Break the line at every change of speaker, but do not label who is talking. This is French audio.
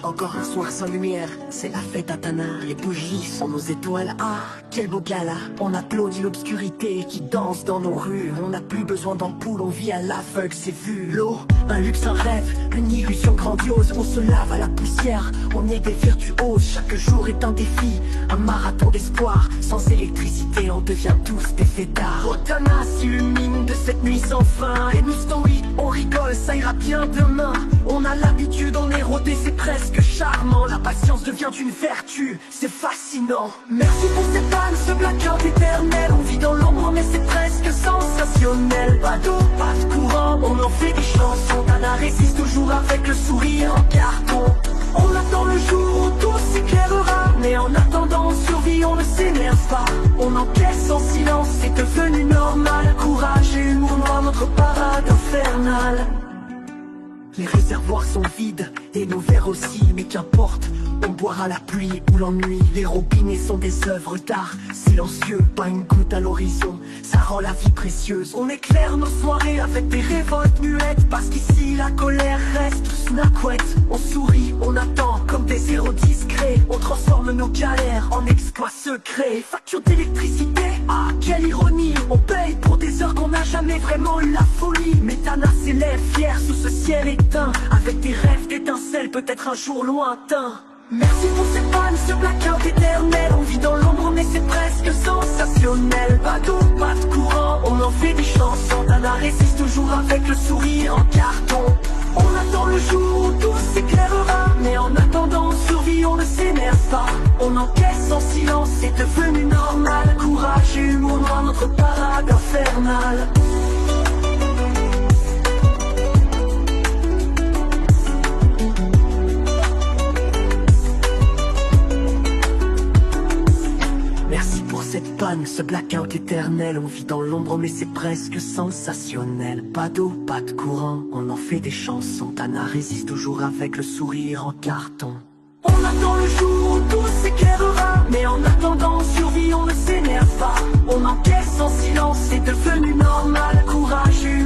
Encore un soir sans lumière, c'est la fête à Tana. Les bougies sont nos étoiles, ah, quel beau gala. On applaudit l'obscurité qui danse dans nos rues. On n'a plus besoin d'ampoules, on vit à l'aveugle, c'est vu. L'eau, un luxe, un rêve, une illusion grandiose. On se lave à la poussière, on est des virtuoses. Chaque jour est un défi, un marathon d'espoir. Sans électricité, on devient tous des fêtards. Otana s'illumine de cette nuit sans fin. Et nous stoïques, on rigole, ça ira bien demain. On a l'habitude, on est rodé, c'est presque charmant. La patience devient une vertu, c'est fascinant. Merci pour cette panne, ce blackout éternel. On vit dans l'ombre mais c'est presque sensationnel. Pas d'eau, pas de courant, on en fait des chansons. Tana résiste toujours avec le sourire en carton. On attend le jour où tout s'éclairera. Mais en attendant on survit, on ne s'énerve pas. On encaisse en silence, c'est devenu normal. Courage et humour noir, notre parade infernale. Les réservoirs sont vides, et nos verres aussi, mais qu'importe, on boira la pluie ou l'ennui. Les robinets sont des œuvres d'art, silencieux, pas une goutte à l'horizon, ça rend la vie précieuse. On éclaire nos soirées avec des révoltes muettes, parce qu'ici la colère reste snackouette. On sourit, on attend, comme des héros discrets. On transforme nos galères en exploits secrets. Facture d'électricité, ah quelle ironie. On paye pour des heures qu'on n'a jamais vraiment eu la folie. Mais Tana s'élève fière sous ce ciel éteint, avec des rêves d'étincelles peut-être un jour lointain. Merci pour cette panne, ce blackout éternel. On vit dans l'ombre mais c'est presque sensationnel. Pas d'eau, pas de courant, on en fait des chansons. Tana résiste toujours avec le sourire en carton. On attend le jour où tout s'éclairera. Mais en attendant on survit, on ne s'énerve pas. On encaisse en silence, c'est devenu normal. Courage et humour noir, notre parade infernale. Merci pour cette panne, ce blackout éternel. On vit dans l'ombre mais c'est presque sensationnel. Pas d'eau, pas de courant, on en fait des chansons. Tana résiste toujours avec le sourire en carton. On attend le jour où tout s'éclairera. Mais en attendant on survit, on ne s'énerve pas. On encaisse en silence, c'est devenu normal. Courage et